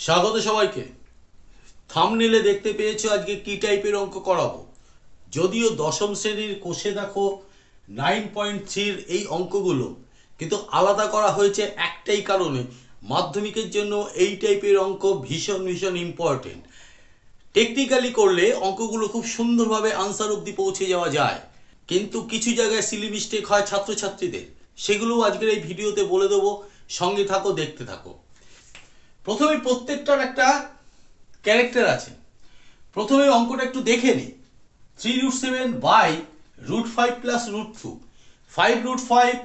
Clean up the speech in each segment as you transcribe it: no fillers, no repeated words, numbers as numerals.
স্বাগত সবাইকে। থাম্বনেলে দেখতে পেয়েছো আজকে কি টাইপের অঙ্ক করাবো। যদিও দশম শ্রেণীর কোষে দেখো 9.3 এই অঙ্কগুলো, কিন্তু আলাদা করা হয়েছে একটাই কারণে, মাধ্যমিকের জন্য এই টাইপের অঙ্ক ভীষণ ভীষণ ইম্পর্টেন্ট। টেকনিক্যালি করলে অঙ্কগুলো খুব সুন্দরভাবে আনসার অবধি পৌঁছে যাওয়া যায়, কিন্তু কিছু জায়গায় সিলি মিস্টেক হয় ছাত্রছাত্রীদের, সেগুলো আজকের এই ভিডিওতে বলে দেবো। সঙ্গে থাকো, দেখতে থাকো। প্রথমে প্রত্যেকটার একটা ক্যারেক্টার আছে। প্রথমে অঙ্কটা একটু দেখে নি। 3√7 by √5 plus √2, 5√5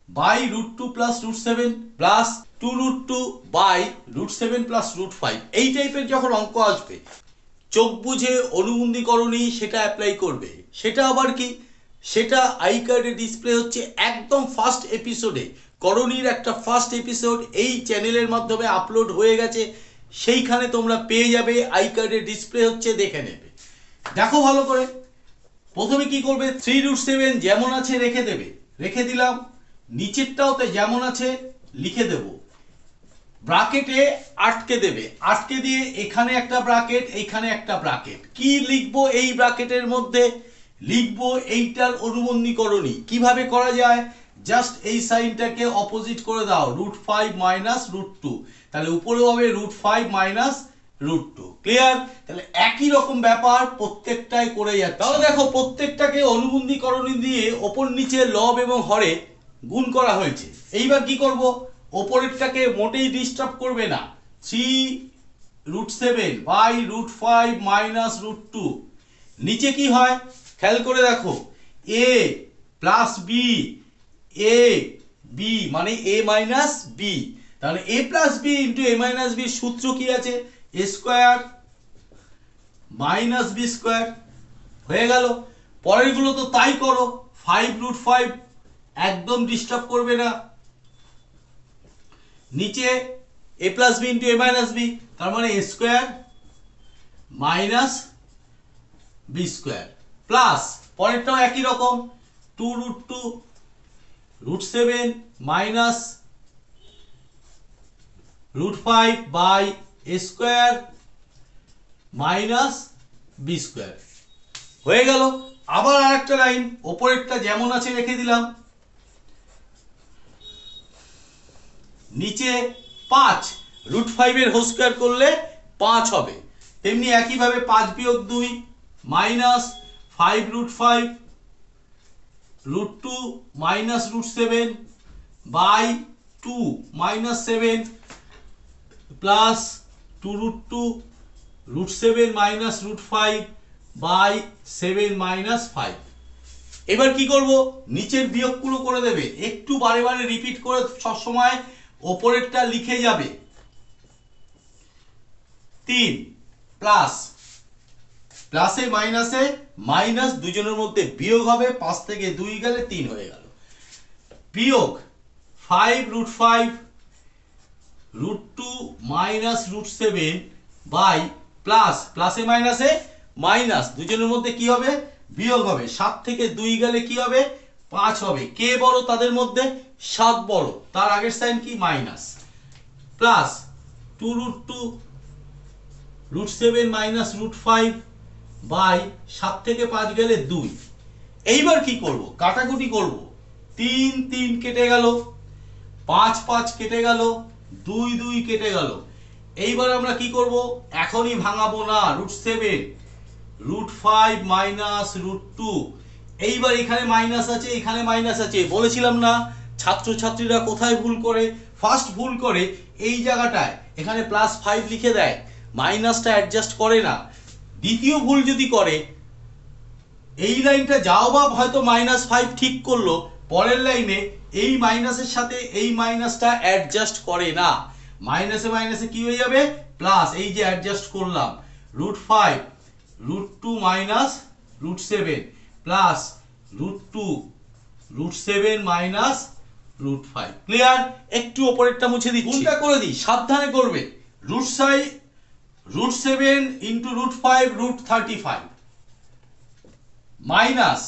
by √2 plus √7 plus 2√2 by √7 plus √5। এই টাইপের যখন অঙ্ক আসবে, চোখ বুঝে অনুবন্ধীকরণী সেটা অ্যাপ্লাই করবে। সেটা আবার কি, সেটা আই কার্ডে ডিসপ্লে হচ্ছে একদম ফার্স্ট এপিসোডে। করণীর একটা ফার্স্ট এপিসোড এই চ্যানেলের মাধ্যমে আপলোড হয়ে গেছে, সেইখানে তোমরা পেয়ে যাবে। আই কার্ডে ডিসপ্লে হচ্ছে, দেখে নেবে। দেখো ভালো করে। প্রথমে কি করবে, 3√7 যেমন আছে রেখে দেবে, রেখে দিলাম। নিচেরটাওতে যেমন আছে লিখে দেব, ব্র্যাকেটে আটকে দেবে, আটকে দিয়ে এখানে একটা ব্র্যাকেট, এইখানে একটা ব্র্যাকেট। কি লিখবো এই ব্র্যাকেটের মধ্যে? লিখবো এইটার অনুবন্ধীকরণী। কিভাবে করা যায়? জাস্ট এই সাইনটাকে অপোজিট করে দাও, √5 মাইনাস √2, তাহলে উপরে হবে √5 মাইনাস √2। ক্লিয়ার? তাহলে একই রকম ব্যাপার প্রত্যেকটাই করে যাচ্ছে। তাহলে দেখো, প্রত্যেকটাকে অনুবন্ধীকরণী দিয়ে ওপর নিচে লব এবং হরে গুণ করা হয়েছে। এইবার কি করব, ওপরেরটাকে মোটেই ডিস্টার্ব করবে না। 3√7 বাই √5 মাইনাস √2। নিচে কি হয় খেয়াল করে দেখো, এ প্লাস বি, এ বি মানে এ মাইনাস বি। তাহলে এ plus B into A minus B সূত্র কি আছে? এ স্কোয়ার মাইনাস বি স্কোয়ার। হয়ে গেল। পরের গুলো তো তাই করো। 5√5 একদম ডিস্টার্ব করবে না। নিচে A plus B into A minus B, তার মানে A square minus B square plus পরেরটাও একই রকম, 2√2 √7 minus √5 by A square minus B square. হয়ে গেল। আবার আরেকটা লাইন, ওপরেরটা যেমন আছে রেখে দিলাম। নিচে 5, √5 এর হোল স্কোয়ার করলে 5 হবে। তেমনি একইভাবে 5 বিয়োগ 2 minus 5√5 √2 minus √7 by 2 minus 7 plus 2√2 √7 minus √5 by 7 minus 5। এবার কি করব, নিচের বিয়োগ পুরো করে দেবে। একটু বারে বারে রিপিট করে সবসময় ওপরেরটা লিখে যাবে। 3 প্লাস প্লাসে মাইনাসে মাইনাস, দুজনের মধ্যে বিয়োগ হবে, 5 থেকে 2 গেলে 3 হয়ে গেল। বিয়োগ 5√5 √2 মাইনাস √7 বাই প্লাস প্লাসে মাইনাসে মাইনাস, দুজনের মধ্যে কি হবে? বিয়োগ হবে। 7 থেকে 2 গেলে কি হবে? 5 হবে। কে বড় তাদের মধ্যে? 7 বড়, তার আগের সাইন কি? মাইনাস। প্লাস 2√2 √7 মাইনাস √5 বাই 7 থেকে 5 গেলে 2। এইবার কি করব, কাটাকুটি করব। 3 3 কেটে গেল, 5 5 কেটে গেল, 2 2 কেটে গেল। এইবার আমরা কি করব, এখনই ভাঙাবো না। √7 √5 মাইনাস √2। এইবার এখানে মাইনাস আছে, এখানে মাইনাস আছে। বলেছিলাম না ছাত্রছাত্রীরা কোথায় ভুল করে? ফার্স্ট ভুল করে এই জায়গাটায়, এখানে +5 লিখে দেয়, মাইনাসটা অ্যাডজাস্ট করে না। দ্বিতীয় ভুল যদি করে, এই লাইনটা যাও বা হয়তো -5 ঠিক করলো, পরের লাইনে এই মাইনাসের সাথে এই মাইনাসটা অ্যাডজাস্ট করে না। মাইনাসে মাইনাসে কি হয়ে যাবে? প্লাস। এই যে অ্যাডজাস্ট করলাম, √5 √2 মাইনাস √7 প্লাস √2 √7 মাইনাস √5। ক্লিয়ার? একটু ওপরেরটা মুছে দিচ্ছি, কোনটা করে দিই, সাবধানে করবে। √7 ইন্টু √5 √35 মাইনাস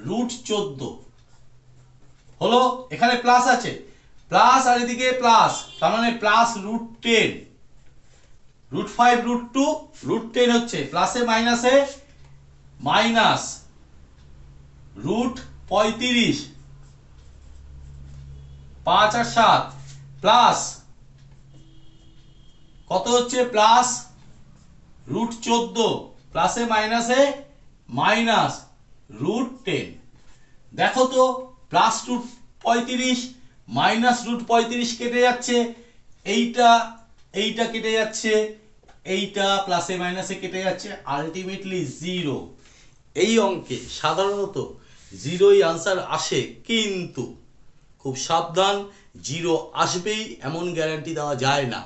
√14 হলো। এখানে প্লাস আছে, প্লাস আর এদিকে প্লাস, তার মানে প্লাস √10 √5 √2 √10 হচ্ছে প্লাসে মাইনাসে মাইনাস √35 5 আর 7 প্লাস কত হচ্ছে প্লাস √14 প্লাসে মাইনাসে মাইনাস √10। দেখো তো প্লাস √35 মাইনাস √35 কেটে যাচ্ছে, এইটা কেটে যাচ্ছে, এইটা প্লাসে মাইনাসে কেটে যাচ্ছে, আলটিমেটলি 0। এই অঙ্কে সাধারণত 0ই আনসার আসে, কিন্তু খুব সাবধান, 0 আসবেই এমন গ্যারান্টি দেওয়া যায় না।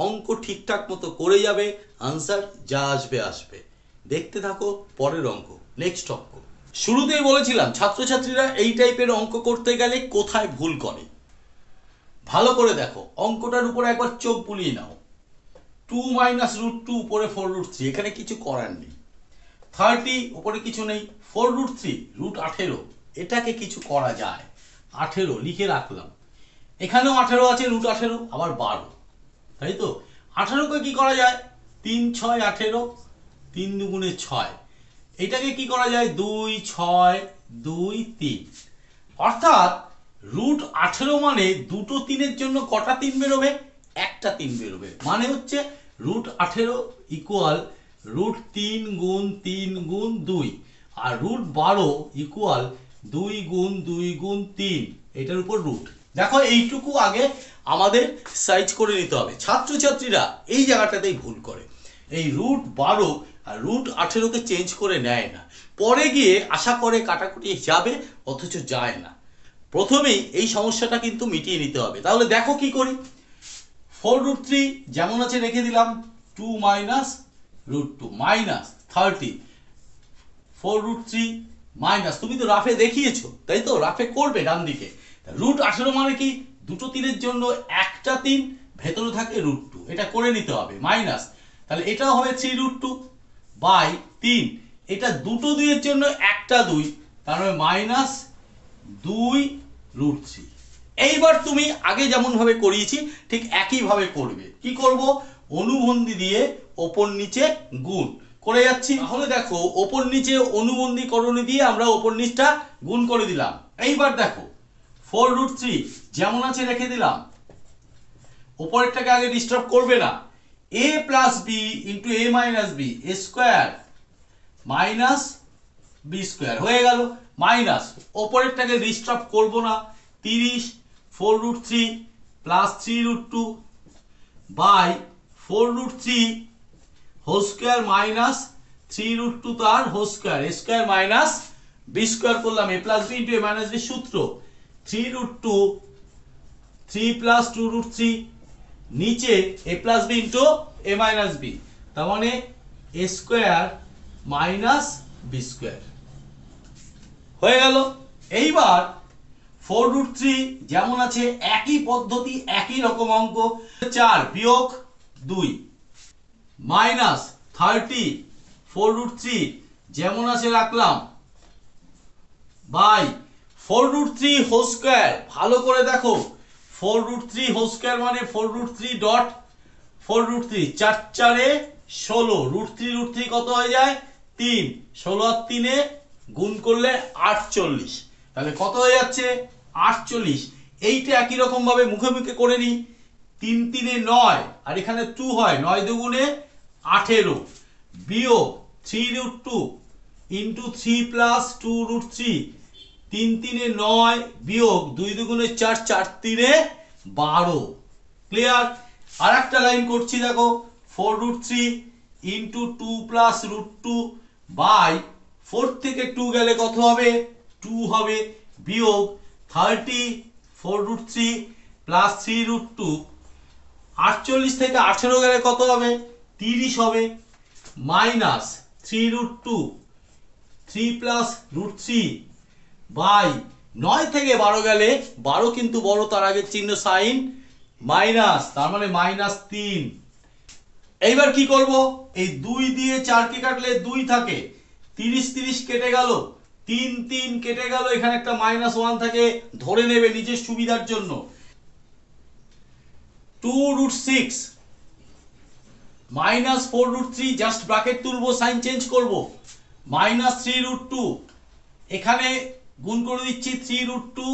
অঙ্ক ঠিকঠাক মতো করে যাবে, আনসার যা আসবে আসবে। দেখতে থাকো পরের অঙ্ক, নেক্সট অঙ্ক। শুরুতেই বলেছিলাম ছাত্রছাত্রীরা এই টাইপের অঙ্ক করতে গেলে কোথায় ভুল করে। ভালো করে দেখো, অঙ্কটার উপরে একবার চোখ বুলিয়ে নাও। 2 মাইনাস √2 উপরে 4√3, এখানে কিছু করার নেই। 30 উপরে কিছু নেই, 4√3 √18, এটাকে কিছু করা যায়। 18 লিখে রাখলাম, এখানেও 18 আছে, √18 আবার 12, তাই তো। 18কে কি করা যায়, 3 6 18, 3 দুগুণে 6, এটাকে কি করা যায় 2 6 2 3, অর্থাৎ √18 মানে দুটো 3-এর জন্য কটা 3 বেরোবে, একটা 3 বেরোবে। মানে হচ্ছে √18 ইকুয়াল √3 গুণ 3 গুণ 2, আর √12 ইকুয়াল 2 গুণ 2 গুণ 3, এটার উপর রুট। দেখো এইটুকু আগে আমাদের সাইজ করে নিতে হবে। ছাত্রছাত্রীরা এই জায়গাটাতেই ভুল করে, এই √12 আর √18কে চেঞ্জ করে নেয় না, পরে গিয়ে আশা করে কাটাকুটি যাবে, অথচ যায় না। প্রথমেই এই সমস্যাটা কিন্তু মিটিয়ে নিতে হবে। তাহলে দেখো কি করি, 4√3 যেমন আছে রেখে দিলাম, 2 মাইনাস √2 মাইনাস 30, 4√3 মাইনাস, তুমি তো রাফে দেখিয়েছো, তাই তো, রাফে করবে ডান দিকে। √18 মানে কি, দুটো 3-এর জন্য একটা 3, ভেতরে থাকে √2, এটা করে নিতে হবে, মাইনাস, তাহলে এটাও হবে 3√2 বাই 3, এটা দুটো 2-এর জন্য একটা 2, তার মানে মাইনাস 2√3। এইবার তুমি আগে যেমন ভাবে করিয়েছি ঠিক একই ভাবে করবে। কি করব, অনুবন্ধী দিয়ে ওপর নিচে গুণ করে যাচ্ছি। তাহলে দেখো ওপর নিচে অনুবন্ধী করণী দিয়ে আমরা ওপর নিচটা গুণ করে দিলাম। এইবার দেখো 4√3 যেমন আছে রেখে দিলাম, ওপরেরটাকে আগে ডিস্টার্ব করবে না, a plus B into a minus B square minus B square হয়ে গেল, মাইনাস ওপরেরটাকে ডিস্টার্ব করব না, 30 4√3 plus 3√2 by 4√3 whole square minus 3√2 তার whole square, square minus B square করলাম, a plus B into a minus B সূত্র 3√2 3 plus 2√3 নিচে a plus B into a minus B, তার মানে a square minus B square হয়ে গেল। এইবার 4√3 যেমন আছে একই পদ্ধতি, একই রকম অঙ্ক, 4 বিয়োগ 2 মাইনাস 30 4√3 যেমন আছে রাখলাম বাই 4√3 হোল স্কোয়ার। ভালো করে দেখো, 4√3 হোল স্কোয়ার মানে 4√3 ডট 4√3, 4 4 16, √3 কত হয়ে যায় 3, 16 আর 3-এ গুণ করলে 48, তাহলে কত হয়ে যাচ্ছে 48। এইটা একই রকম ভাবে মুখে মুখে করে নি, 3 3-এ 9 আর এখানে 2 হয়, 9 দুগুণে 18 বিয়োগ 3√2 ইন্টু 3 প্লাস 2√3, 3 3-এ 9 বিয়োগ 2 দুগুণে 4, 4 3-এ 12। ক্লিয়ার? আর একটা লাইন করছি দেখো, 4√3 ইন্টু 2 প্লাস √2 বাই 4 থেকে 2 গেলে কত হবে 2 হবে, বিয়োগ 30 4√3 প্লাস 3√2, 48 থেকে 18 গেলে কত হবে 30 হবে, মাইনাস 3√2 3 প্লাস √3 বাই 9 থেকে 12 গেলে 12 কিন্তু বড়, তার আগের চিহ্ন সাইন মাইনাস, তার মানে মাইনাস 3। এইবার কি করব, এই 2 দিয়ে 4 কে কাটলে 2 থাকে, 30 30 কেটে গেল, 3 3 কেটে গেল, এখানে একটা -1 থাকে, ধরে নেবে নিজের সুবিধার জন্য। 2√6 মাইনাস 4√3 জাস্ট ব্র্যাকেট তুলবো, সাইন চেঞ্জ করব, মাইনাস 3√2 এখানে গুণ করে দিচ্ছি 3√2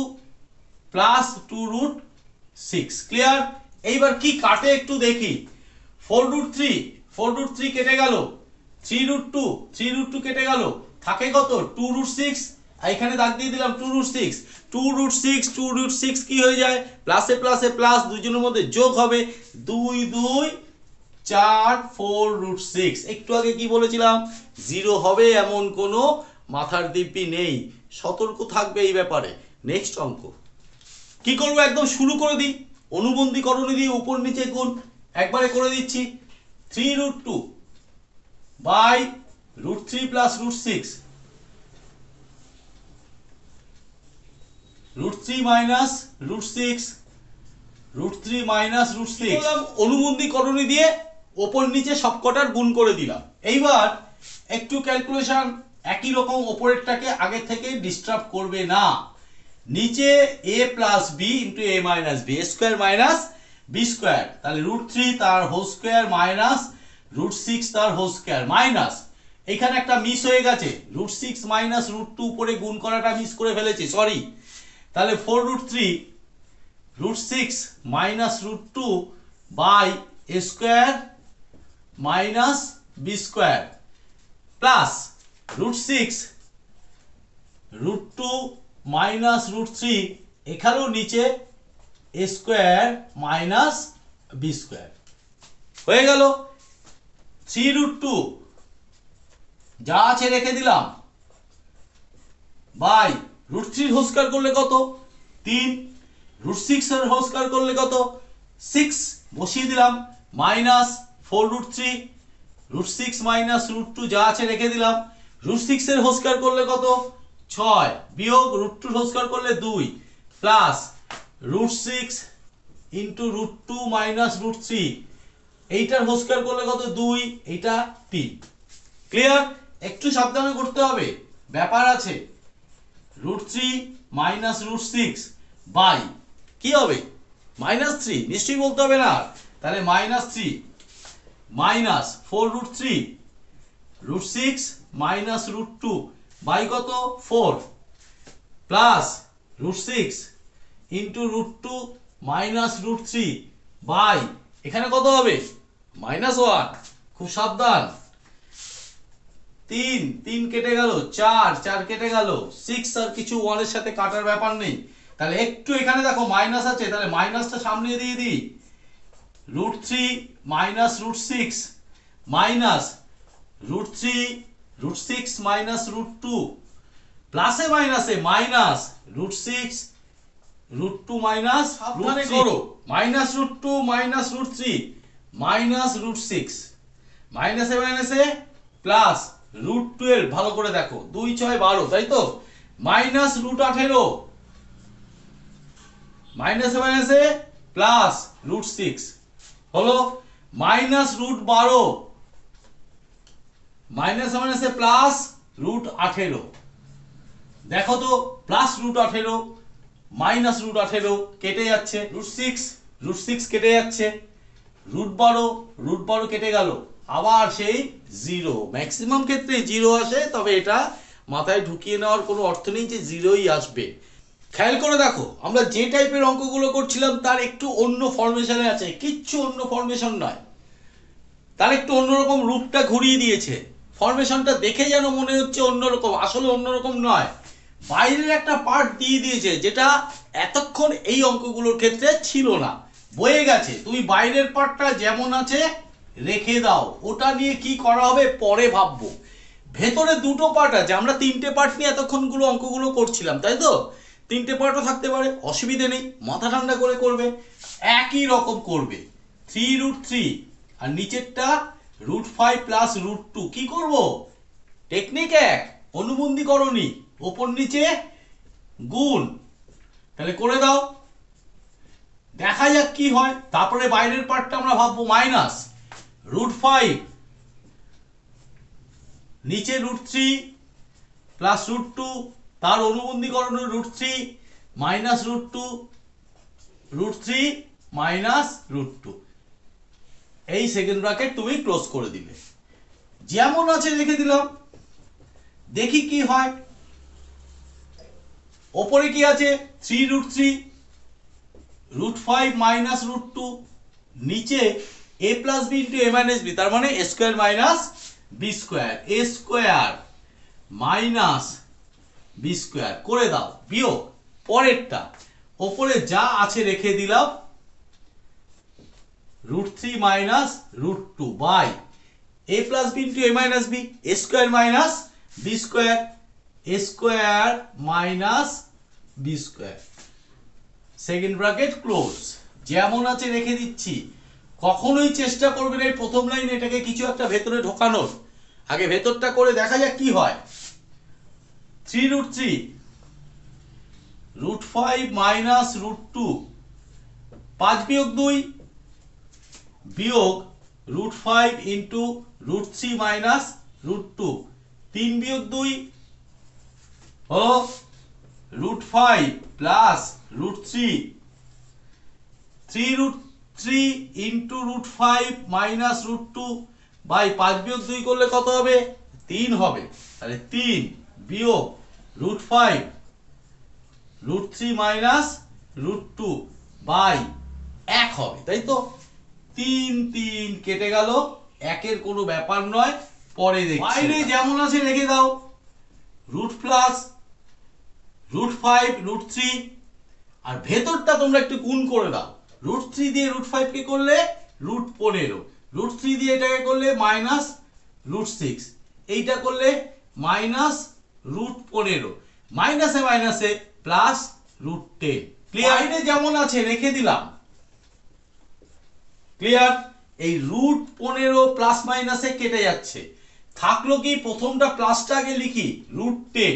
প্লাস 2√6। ক্লিয়ার? এইবার কি কাটে একটু দেখি। 4√3 কেটে গেল, 3√2 কেটে গেল, থাকে কত 2√6, এখানে দাগ দিয়ে দিলাম 2√6 কি হয়ে যায়, প্লাসে প্লাসে প্লাস, দুজনের মধ্যে যোগ হবে, 2 2 4 4√6। একটু আগে কি বলেছিলাম, জিরো হবে এমন কোনো মাথার দিব্যি নেই, সতর্ক থাকবে এই ব্যাপারে। নেক্সট অঙ্ক কি করবো, একদম শুরু করে দিই, অনুবন্ধীকরণ দিয়ে উপর নিচে গুণ একবারে করে দিচ্ছি। 3√2 বাই √3 প্লাস √6, √3 মাইনাস √6, √3 মাইনাস √6, অনুবন্ধীকরণ দিয়ে ওপর নিচে সবকটার গুণ করে দিলাম। এইবার একটু ক্যালকুলেশন একই রকম, ওপরেরটাকে আগে থেকে ডিস্টার্ব করবে না। নিচে a plus B into a minus B, square minus B square, তাহলে √3 তার হোল স্কোয়ার মাইনাস √6 তার হোল স্কোয়ার মাইনাস, এখানে একটা মিস হয়ে গেছে, √6 মাইনাস √2 উপরে গুণ করাটা মিস করে ফেলেছি, সরি। তাহলে 4√3 √6 minus √2 by a square minus B square plus √6 √2 minus √3, এখানেও নিচে a square minus B square হয়ে গেল। 3√2 যা আছে রেখে দিলাম বাই √3 হোল স্কয়ার করলে কত 3, √6 এর হোল স্কয়ার করলে কত 6, বসিয়ে দিলাম, মাইনাস 4√3 √6 মাইনাস √2 যা আছে রেখে দিলাম, √6 এর হোল স্কয়ার করলে কত 6, বিয়োগ √2 হোল স্কয়ার করলে 2, প্লাস √6 ইন্টু √2 মাইনাস √3, এইটার হোল স্কয়ার করলে কত 2, এইটা 3। ক্লিয়ার? একটু সাবধানে করতে হবে, ব্যাপার আছে। √3 মাইনাস √6 বাই কি হবে -3, নিশ্চয়ই বলতে হবে না, তাহলে -3 মাইনাস 4√3 √6 মাইনাস √2 বাই কত 4, প্লাস √6 ইন্টু √2 মাইনাস √3 বাই এখানে কত হবে -1, খুব সাবধান, 3 কেটে গেল, 4 কেটে গেল, 6 আর কিছু 1 এর সাথে কাটার ব্যাপার নেই, তাহলে একটু এখানে দেখো মাইনাস আছে, তাহলে মাইনাসটা সামনে দিয়ে দিই, √3 মাইনাস √6 মাইনাস √6 মাইনাস √2 প্লাসে মাইনাসে মাইনাস √6 √2 মাইনাস সাবধানে করো, মাইনাস √2 মাইনাস √3 মাইনাস √6 মাইনাসে মাইনাসে প্লাস √12, ভালো করে দেখো 2 6 12, তাই তো, মাইনাস √18 মাইনাসে মাইনাসে প্লাস √6 হলো মাইনাস √12 মাইনাসে মাইনাসে প্লাস √18, দেখো তো প্লাস √18 মাইনাস √18 কেটে যাচ্ছে, √6 কেটে যাচ্ছে, √12 কেটে গেল, আবার সেই 0, ম্যাক্সিমাম ক্ষেত্রে 0 আসে, তবে এটা মাথায় ঢুকিয়ে নেওয়ার কোনো অর্থ নেই যে 0ই আসবে। খেয়াল করে দেখো, আমরা যে টাইপের অঙ্কগুলো করছিলাম তার একটু অন্য ফরমেশনে আছে, কিচ্ছু অন্য ফরমেশন নয়, তার একটু অন্যরকম রূপটা ঘুরিয়ে দিয়েছে, ফরমেশনটা দেখে যেন মনে হচ্ছে অন্যরকম, আসলে অন্যরকম নয়, বাইরের একটা পার্ট দিয়ে দিয়েছে যেটা এতক্ষণ এই অঙ্কগুলোর ক্ষেত্রে ছিল না, বয়ে গেছে, তুমি বাইরের পার্টটা যেমন আছে রেখে দাও, ওটা নিয়ে কি করা হবে পরে ভাববো। ভেতরে দুটো পার্ট আছে, আমরা 3টে পার্ট নিয়ে এতক্ষণগুলো অঙ্কগুলো করছিলাম, তাই তো, 3টে পার্টও থাকতে পারে, অসুবিধে নেই, মাথা ঠান্ডা করে করবে, একই রকম করবে, 3√3 আর নিচেরটা √5 প্লাস √2, কি করব টেকনিক 1, অনুবন্ধীকরণী, ওপর নিচে গুণ, তাহলে করে দাও, দেখা যাক কি হয়, তারপরে বাইরের পার্টটা আমরা ভাববো, মাইনাস √5 নিচে √3 প্লাস √2 তার অনুবন্ধীকরণ √3 মাইনাস √2 √3 মাইনাস √2, এই সেকেন্ড ব্র্যাকেট তুমি ক্লোজ করে দিলে। যেমন আছে রেখে দিলাম, দেখি কি হয়। ওপরে কি আছে 3√3 √5 মাইনাস √2, নিচে a plus B into a minus B, তার মানে a square minus B square, a square minus B square করে দাও বিয়োগ। পরেরটা ওপরে যা আছে রেখে দিলাম √3 minus √2 by a plus B into a minus B, a square minus B square, a square minus B square, second bracket close. যেমন আছে রেখে দিচ্ছি। কখনোই চেষ্টা করবেন এই প্রথম লাইন এটাকে কিছু একটা ভেতরে ঢোকানোর, আগে ভেতরটা করে দেখা যাক কি হয়। 3√3 √5 মাইনাস √2, 5 বিয়োগ 2 বিয়োগ √5 ইন্টু √3 মাইনাস √2, 3 বিয়োগ 2 হলো √5 প্লাস √3, 3√3 ইন্টু √5 মাইনাস √2 বাই 5 বিয়োগ 2 করলে কত হবে 3 হবে। তাহলে 3 বিয়োগ √5 √3 মাইনাস √2 বাই 1 হবে, তাই তো। 3 3 কেটে গেল, একের কোনো ব্যাপার নয়। পরে দেখছি বাইরে যেমন আছে রেখে দাও, √ প্লাস √5 √3, আর ভেতরটা তোমরা একটু গুণ করে দাও। √3 দিয়ে √5 কে করলে √15, √3 দিয়ে এটাকে করলে মাইনাস √6, এইটা করলে মাইনাস √15, মাইনাসে মাইনাসে প্লাস √10। ক্লিয়ার? যেমন আছে রেখে দিলাম। ক্লিয়ার? এই √15 প্লাস মাইনাসে কেটে যাচ্ছে, থাকলো কি প্রথমটা প্লাসটা আগে লিখি √10,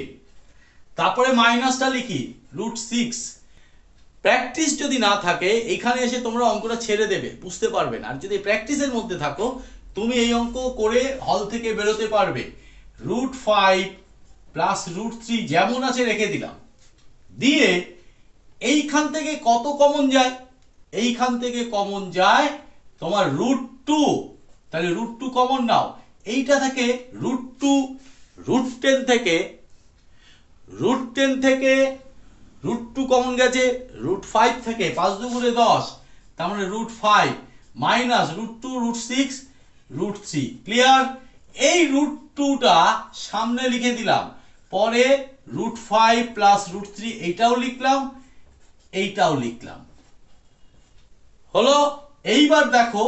তারপরে মাইনাসটা লিখি √6। প্র্যাকটিস যদি না থাকে এখানে এসে তোমরা অঙ্কটা ছেড়ে দেবে, বুঝতে পারবে না। আর যদি প্র্যাকটিসের মধ্যে থাকো তুমি এই অঙ্ক করে হল থেকে বেরোতে পারবে। √5 প্লাস √3 যেমন আছে রেখে দিলাম, দিয়ে এইখান থেকে কত কমন যায়, এইখান থেকে কমন যায় তোমার √2, তাহলে √2 কমন নাও। এইটা থেকে √2, √10 থেকে √2 কমন গেছে, √5 থেকে 5 2 গুণে 10, তার মানে √5 মাইনাস √2 √6 √3। ক্লিয়ার? এই √2টা সামনে লিখে দিলাম, পরে √5 প্লাস √3 এইটাও লিখলাম, এইটাও লিখলাম। হলো? এইবার দেখো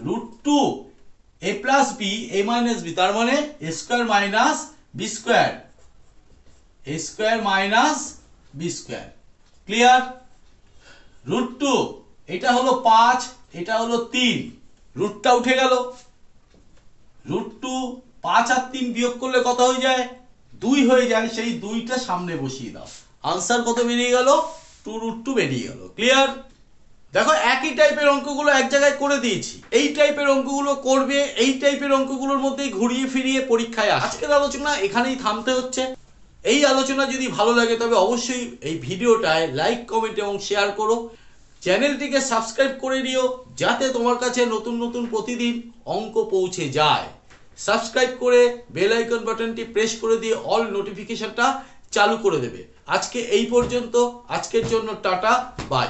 √2 a plus B a minus B, তার মানে a square minus B square, a square minus B square. Clear? √2 এটা হলো 5, এটা হলো 3, রুটটা উঠে গেল। √2 5 আর 3 বিয়োগ করলে কত হয়ে যায় 2 হয়ে যায়, সেই 2টা সামনে বসিয়ে দাও। আনসার কত বেরিয়ে গেল 2√2 বেরিয়ে গেল। ক্লিয়ার? দেখো একই টাইপের অঙ্কগুলো এক জায়গায় করে দিয়েছি, এই টাইপের অঙ্কগুলো করবে, এই টাইপের অঙ্কগুলোর মধ্যেই ঘুরিয়ে ফিরিয়ে পরীক্ষায় আসে। আজকের আলোচনা এখানেই থামতে হচ্ছে। এই আলোচনা যদি ভালো লাগে তবে অবশ্যই এই ভিডিওটায় লাইক কমেন্ট এবং শেয়ার করো, চ্যানেলটিকে সাবস্ক্রাইব করে নিও যাতে তোমার কাছে নতুন নতুন প্রতিদিন অঙ্ক পৌঁছে যায়। সাবস্ক্রাইব করে বেল আইকন বাটনটি প্রেস করে দিয়ে অল নোটিফিকেশনটা চালু করে দেবে। আজকে এই পর্যন্ত, আজকের জন্য টাটা, বাই।